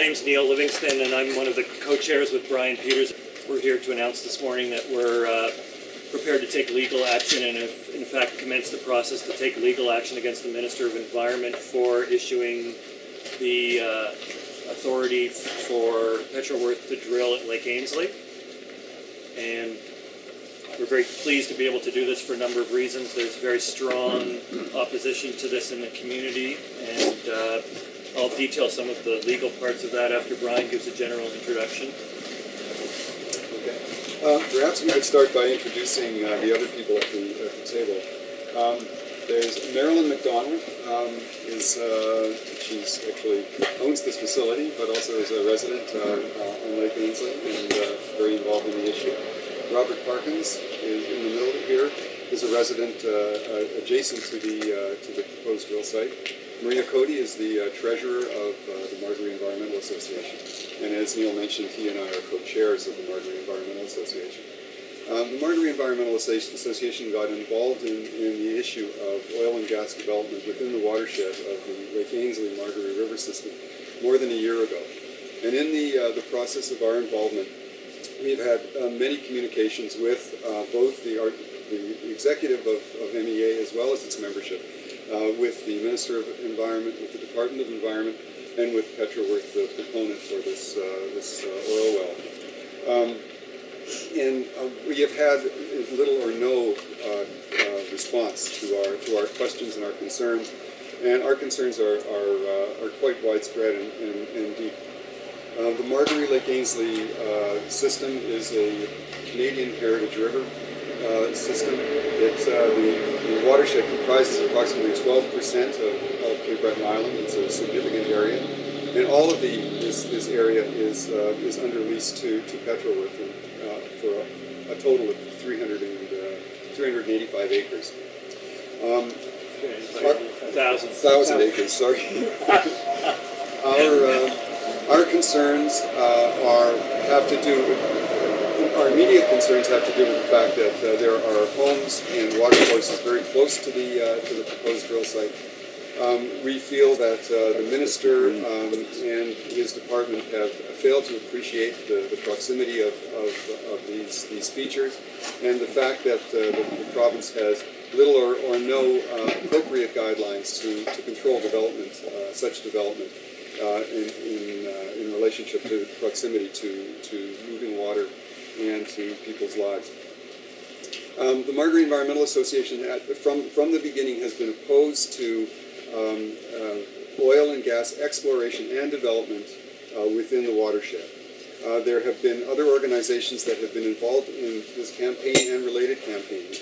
name's Neil Livingston, and I'm one of the co-chairs with Brian Peters. We're here to announce this morning that we're prepared to take legal action and have, in fact, commenced the process to take legal action against the Minister of Environment for issuing the authority for Petroworth to drill at Lake Ainslie. And we're very pleased to be able to do this for a number of reasons. There's very strong opposition to this in the community, and I'll detail some of the legal parts of that after Brian gives a general introduction. Perhaps we could start by introducing the other people at the table. There's Marilyn McDonald. She's actually owns this facility, but also is a resident on Lake Ainslie and very involved in the issue. Robert Parkins is in the middle here. Is a resident adjacent to the proposed drill site. Maria Cody is the treasurer of the Margaree Environment Association. And as Neil mentioned, he and I are co-chairs of the Margaree Environment Association. The Margaree Environmental Association got involved in the issue of oil and gas development within the watershed of the Lake Ainslie Margaree River system more than a year ago. And in the process of our involvement, we've had many communications with both the executive of MEA as well as its membership, with the Minister of Environment, with the Department of Environment, and with Petroworth, the proponent for this oil well. And we have had little or no response to our questions and our concerns, and our concerns are quite widespread and deep. The Margaree Lake Ainslie system is a Canadian Heritage River system. The watershed comprises approximately 12% of Cape Breton Island. It's a significant area, and all of this area is under lease to Petroworth for a total of 385 acres. 1,000 acres. Sorry. Our concerns our immediate concerns have to do with the fact that there are homes and water courses very close to the proposed drill site. We feel that the minister and his department have failed to appreciate the proximity of these features, and the fact that the province has little or no appropriate guidelines to control development, such development, in relationship to proximity to moving water and to people's lives. The Margaree Environmental Association, from the beginning, has been opposed to oil and gas exploration and development within the watershed. There have been other organizations that have been involved in this campaign and related campaigns.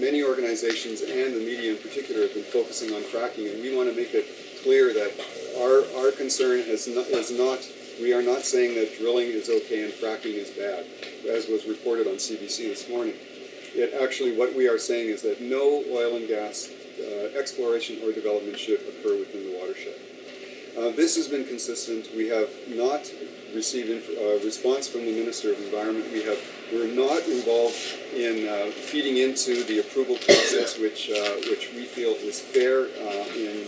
Many organizations and the media in particular have been focusing on fracking, and we want to make it clear that our concern is not, we are not saying that drilling is okay and fracking is bad, as was reported on CBC this morning. Actually, what we are saying is that no oil and gas exploration or development should occur within the watershed. This has been consistent. We have not received response from the Minister of Environment. We're not involved in feeding into the approval process, which we feel is fair in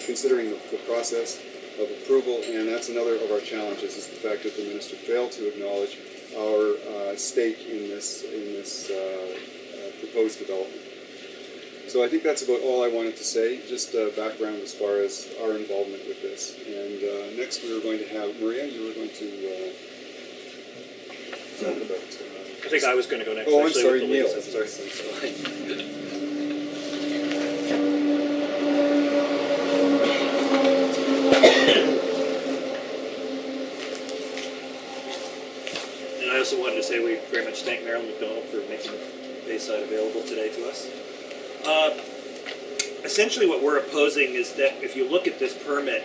considering the process of approval, and that's another of our challenges, is the fact that the Minister failed to acknowledge our stake in this proposed development. So I think that's about all I wanted to say, just background as far as our involvement with this. And next we were going to have, Maria, you were going to talk about... I think I was going to go next. Oh, I'm sorry, Neil. I'm sorry. And I also wanted to say we very much thank Marilyn McDonald for making Bayside available today to us. Essentially what we're opposing is that if you look at this permit,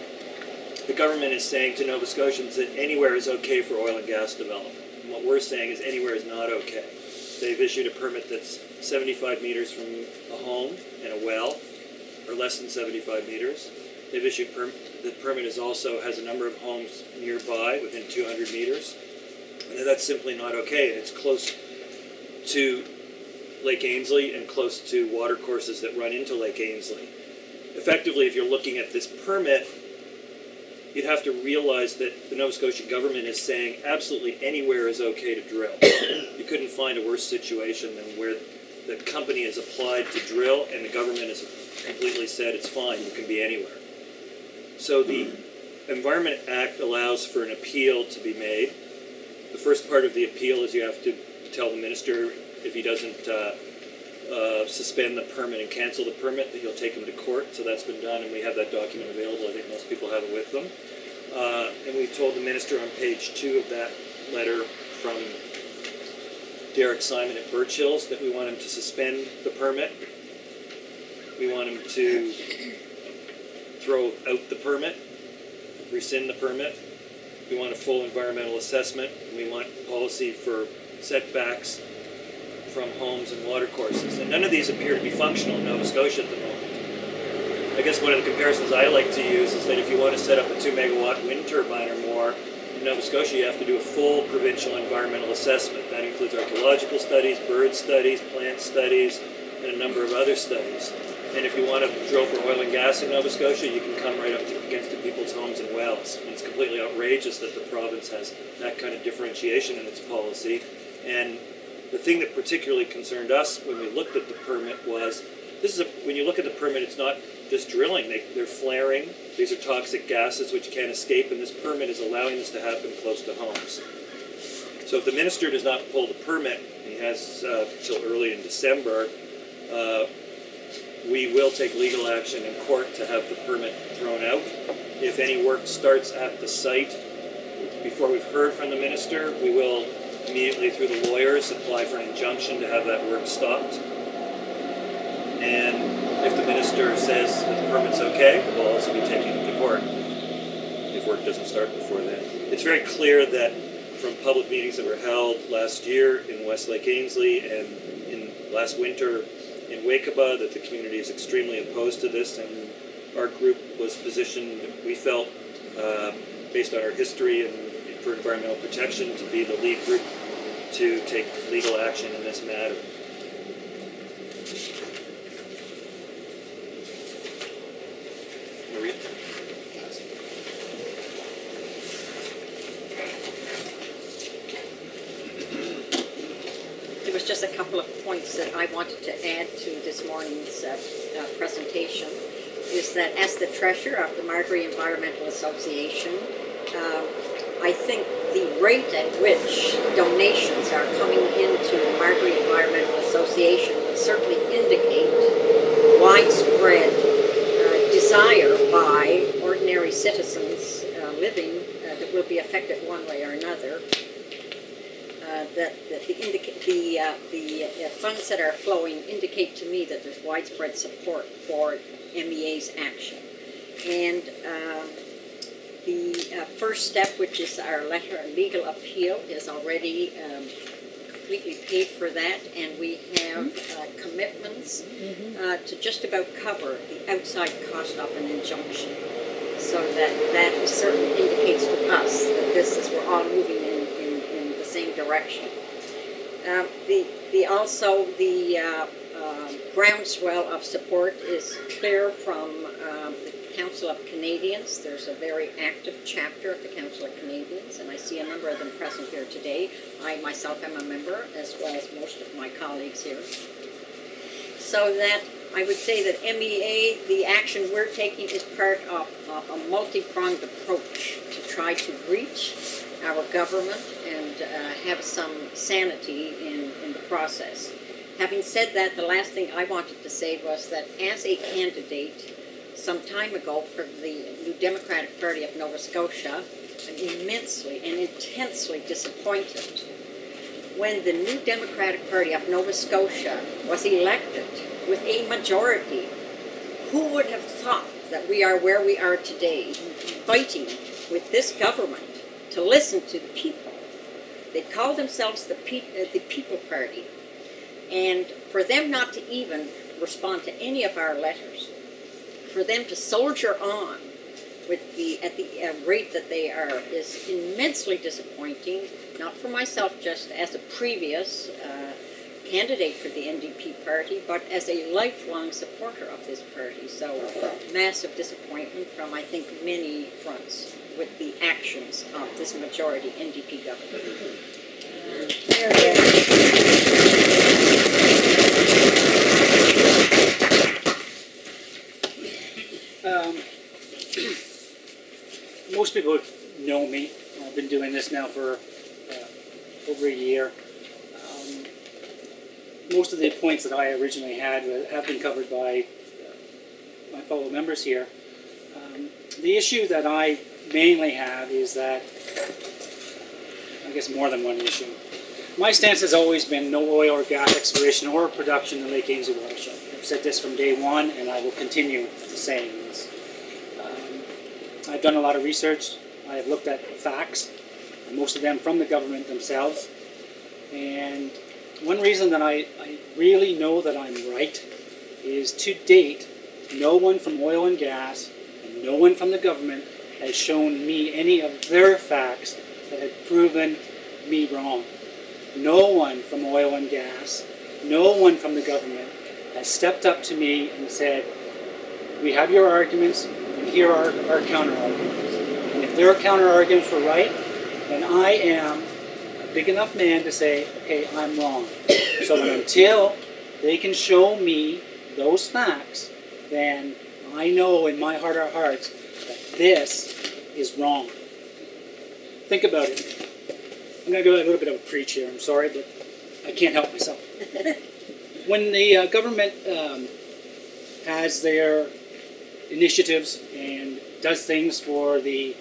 the government is saying to Nova Scotians that anywhere is okay for oil and gas development. And what we're saying is anywhere is not okay. They've issued a permit that's 75 meters from a home and a well, or less than 75 meters. They've issued the permit also has a number of homes nearby within 200 meters. And that's simply not okay, and it's close to Lake Ainslie and close to water courses that run into Lake Ainslie. Effectively, if you're looking at this permit, you'd have to realize that the Nova Scotia Government is saying absolutely anywhere is okay to drill. You couldn't find a worse situation than where the company has applied to drill and the government has completely said it's fine, you can be anywhere. So the Environment Act allows for an appeal to be made. The first part of the appeal is you have to tell the minister if he doesn't suspend the permit and cancel the permit, that you'll take him to court. So that's been done, and we have that document available. I think most people have it with them. And we've told the minister on page 2 of that letter from Derek Simon at Birch Hills that we want him to suspend the permit. We want him to throw out the permit, rescind the permit. We want a full environmental assessment, and we want policy for setbacks from homes and watercourses. And none of these appear to be functional in Nova Scotia at the moment. I guess one of the comparisons I like to use is that if you want to set up a 2 megawatt wind turbine or more in Nova Scotia, you have to do a full provincial environmental assessment. That includes archaeological studies, bird studies, plant studies, and a number of other studies. And if you want to drill for oil and gas in Nova Scotia, you can come right up against the people's homes and wells. And it's completely outrageous that the province has that kind of differentiation in its policy. And the thing that particularly concerned us when we looked at the permit was, when you look at the permit, it's not just drilling. They're flaring. These are toxic gases which can't escape, and this permit is allowing this to happen close to homes. So if the minister does not pull the permit, and he has till early in December, we will take legal action in court to have the permit thrown out. If any work starts at the site before we've heard from the minister, we will immediately through the lawyers apply for an injunction to have that work stopped. And if the minister says that the permit's okay, we'll also be taking it to court if work doesn't start before then. It's very clear that from public meetings that were held last year in West Lake Ainslie and in last winter in Wakeba that the community is extremely opposed to this, and our group was positioned, we felt, based on our history and for environmental protection, to be the lead group to take legal action in this matter. Maria? There was just a couple of points that I wanted to add to this morning's presentation. Is that as the treasurer of the Margaree Environment Association, I think the rate at which donations are coming into the Margaree Environment Association would certainly indicate widespread desire by ordinary citizens living that will be affected one way or another. The funds that are flowing indicate to me that there's widespread support for MEA's action. And the first step, which is our letter of legal appeal, is already completely paid for that, and we have commitments to just about cover the outside cost of an injunction. So that certainly indicates to us that this is, we're all moving in the same direction. The groundswell of support is clear from the Council of Canadians. There's a very active chapter of the Council of Canadians, and I see a number of them present here today. I myself am a member, as well as most of my colleagues here. So that I would say that MEA, the action we're taking, is part of a multi-pronged approach to try to reach our government and have some sanity in the process. Having said that, the last thing I wanted to say was that as a candidate some time ago for the New Democratic Party of Nova Scotia, I'm immensely and intensely disappointed when the New Democratic Party of Nova Scotia was elected with a majority. Who would have thought that we are where we are today, fighting with this government to listen to the people? They call themselves the People Party. And for them not to even respond to any of our letters, for them to soldier on with at the rate that they are, is immensely disappointing, not for myself just as a previous candidate for the NDP party, but as a lifelong supporter of this party. So massive disappointment from, I think, many fronts. with the actions of this majority NDP government. Most people know me. I've been doing this now for over a year. Most of the points that I originally had have been covered by my fellow members here. The issue that I mainly have is that, I guess more than one issue. My stance has always been no oil or gas exploration or production in Lake Ainslie watershed. I've said this from day one, and I will continue saying this. I've done a lot of research. I have looked at facts, most of them from the government themselves. And one reason that I really know that I'm right is, to date, no one from oil and gas and no one from the government has shown me any of their facts that have proven me wrong. No one from oil and gas, no one from the government has stepped up to me and said, we have your arguments, and here are our counter-arguments. And if their counter-arguments were right, then I am a big enough man to say, okay, I'm wrong. So until they can show me those facts, then I know in my heart of hearts that this is wrong. Think about it. I'm going to go a little bit of a preach here. I'm sorry, but I can't help myself. When the government has their initiatives and does things for the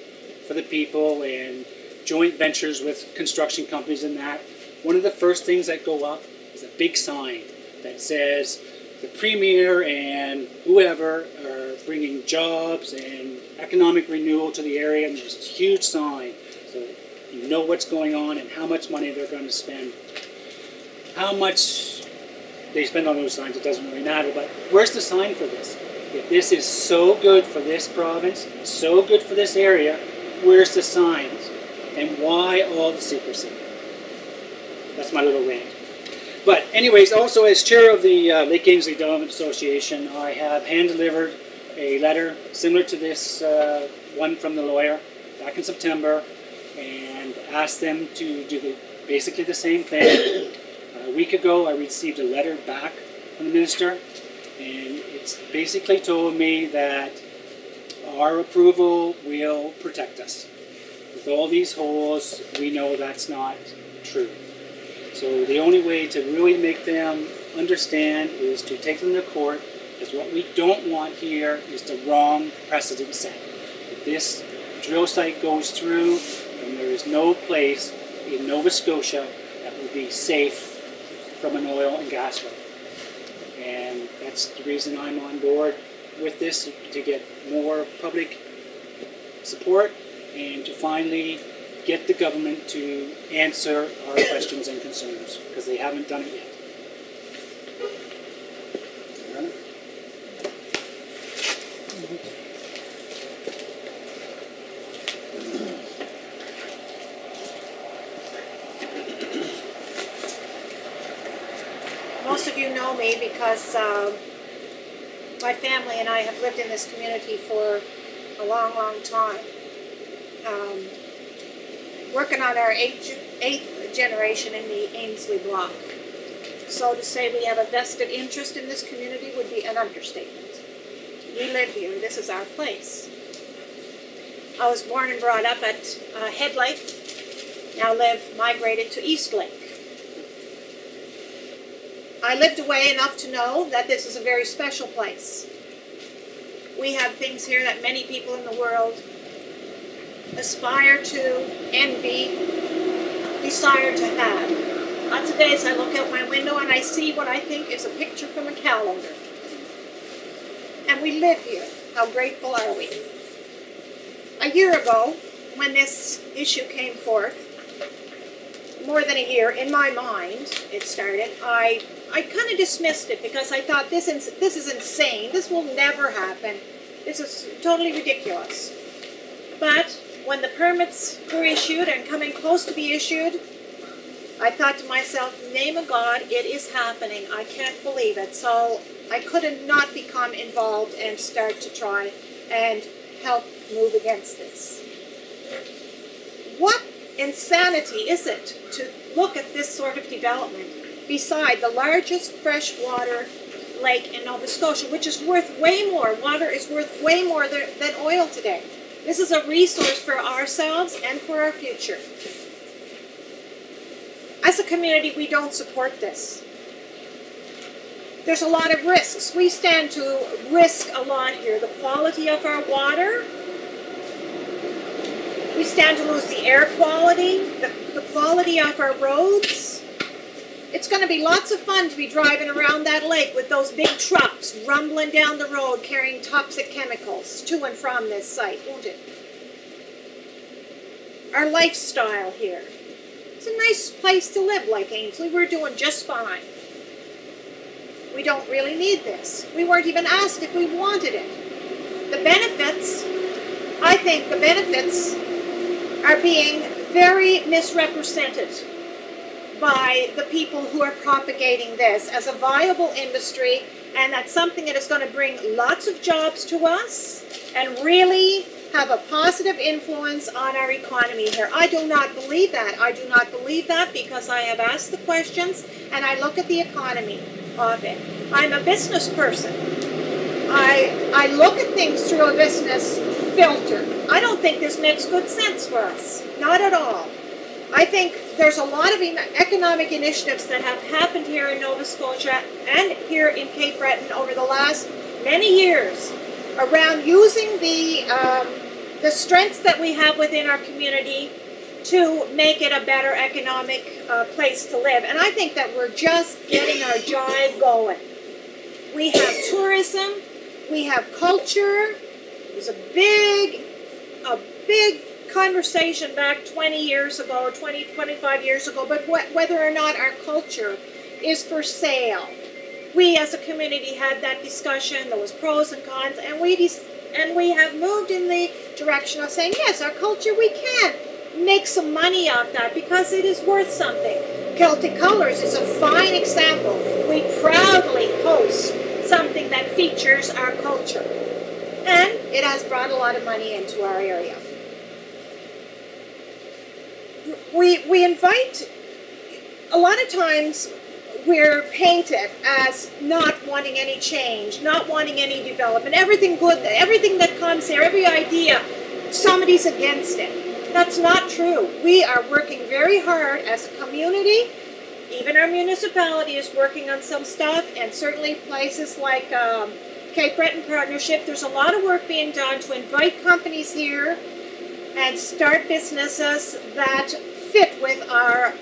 people and joint ventures with construction companies and that, one of the first things that go up is a big sign that says the Premier and whoever are bringing jobs and economic renewal to the area, and there's this huge sign so you know what's going on and how much money they're going to spend. How much they spend on those signs, it doesn't really matter, but where's the sign for this? If this is so good for this province, so good for this area, where's the signs? And why all the secrecy? That's my little rant. But anyways, also as chair of the Lake Ainslie Environment Association, I have hand-delivered a letter similar to this one from the lawyer back in September, and asked them to do basically the same thing. A week ago, I received a letter back from the minister, and it's basically told me that our approval will protect us. With all these holes, we know that's not true. So the only way to really make them understand is to take them to court, because what we don't want here is the wrong precedent set. If this drill site goes through, and there is no place in Nova Scotia that will be safe from an oil and gas well. And that's the reason I'm on board with this, to get more public support and to finally get the government to answer our questions and concerns, because they haven't done it yet. Most of you know me because my family and I have lived in this community for a long, long time. Working on our eighth generation in the Ainslie block. So to say we have a vested interest in this community would be an understatement. We live here. This is our place. I was born and brought up at Head Lake. Now migrated to East Lake. I lived away enough to know that this is a very special place. We have things here that many people in the world aspire to, envy, desire to have. Lots of days I look out my window and I see what I think is a picture from a calendar. And we live here. How grateful are we? A year ago, when this issue came forth, more than a year, in my mind, it started, I kind of dismissed it because I thought, this is insane. This will never happen. This is totally ridiculous. But when the permits were issued and coming close to be issued, I thought to myself, name of God, it is happening. I can't believe it. So I couldn't not become involved and start to try and help move against this. insanity is it to look at this sort of development beside the largest freshwater lake in Nova Scotia, which is worth way more. Water is worth way more than oil today. This is a resource for ourselves and for our future. As a community, we don't support this. There's a lot of risks. We stand to risk a lot here. The quality of our water. We stand to lose the air quality, the quality of our roads. It's going to be lots of fun to be driving around that lake with those big trucks rumbling down the road carrying toxic chemicals to and from this site, won't it? Our lifestyle here. It's a nice place to live, Lake Ainslie. We're doing just fine. We don't really need this. We weren't even asked if we wanted it. The benefits, I think the benefits are being very misrepresented by the people who are propagating this as a viable industry, and that's something that is going to bring lots of jobs to us and really have a positive influence on our economy here. I do not believe that. I do not believe that because I have asked the questions and I look at the economy of it. I'm a business person. I look at things through a business filter. I don't think this makes good sense for us. Not at all. I think there's a lot of economic initiatives that have happened here in Nova Scotia and here in Cape Breton over the last many years around using the strengths that we have within our community to make it a better economic place to live. And I think that we're just getting our jive going. We have tourism, we have culture. There's a big conversation back 20 years ago, 20, 25 years ago, but whether or not our culture is for sale. We as a community had that discussion. There was pros and cons, and we have moved in the direction of saying, yes, our culture, we can make some money off that because it is worth something. Celtic Colors is a fine example. We proudly host something that features our culture, and it has brought a lot of money into our area. We invite, a lot of times we're painted as not wanting any change, not wanting any development, everything good, everything that comes here, every idea, somebody's against it. That's not true. We are working very hard as a community. Even our municipality is working on some stuff, and certainly places like Cape Breton Partnership, there's a lot of work being done to invite companies here and start businesses that fit with our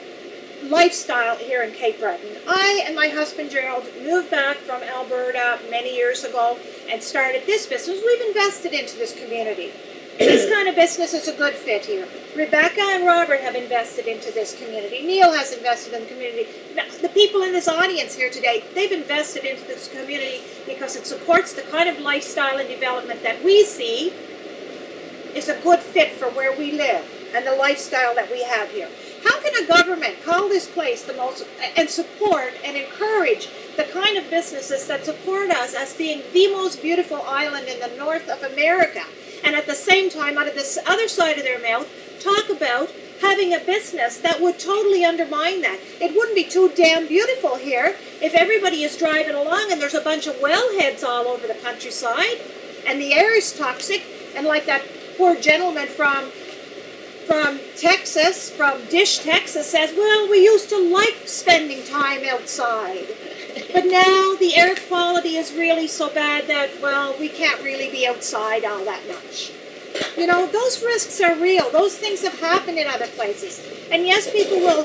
lifestyle here in Cape Breton. I and my husband Gerald moved back from Alberta many years ago and started this business. We've invested into this community. This kind of business is a good fit here. Rebecca and Robert have invested into this community. Neil has invested in the community. Now, the people in this audience here today, they've invested into this community because it supports the kind of lifestyle and development that we see is a good fit for where we live and the lifestyle that we have here. How can a government call this place the most and support and encourage the kind of businesses that support us as being the most beautiful island in the north of America, and at the same time, out of this other side of their mouth, talk about having a business that would totally undermine that? It wouldn't be too damn beautiful here if everybody is driving along and there's a bunch of wellheads all over the countryside and the air is toxic, and like that poor gentleman from Texas, from Dish, Texas, says, well, we used to like spending time outside, but now the air quality is really so bad that, well, we can't really be outside all that much. You know, those risks are real. Those things have happened in other places. And yes, people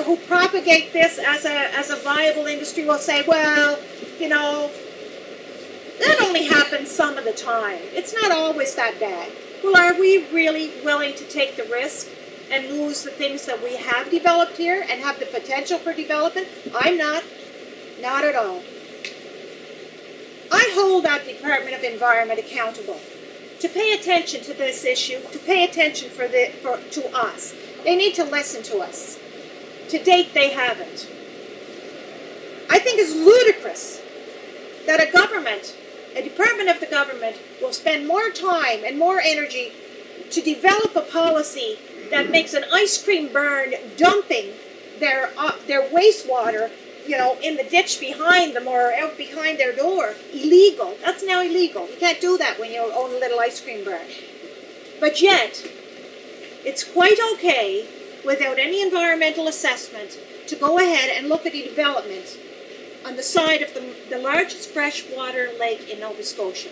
who propagate this as a viable industry will say, well, you know, that only happens some of the time. It's not always that bad. Well, are we really willing to take the risk and lose the things that we have developed here and have the potential for development? I'm not. Not at all. I hold that Department of Environment accountable to pay attention to this issue, to pay attention to us. They need to listen to us. To date, they haven't. I think it's ludicrous that a department of the government will spend more time and more energy to develop a policy that makes an ice cream burn dumping their wastewater, you know, in the ditch behind them or out behind their door illegal. That's now illegal. You can't do that when you own a little ice cream burn. But yet, it's quite okay, without any environmental assessment, to go ahead and look at a development on the side of the largest freshwater lake in Nova Scotia.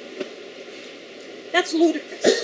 That's ludicrous.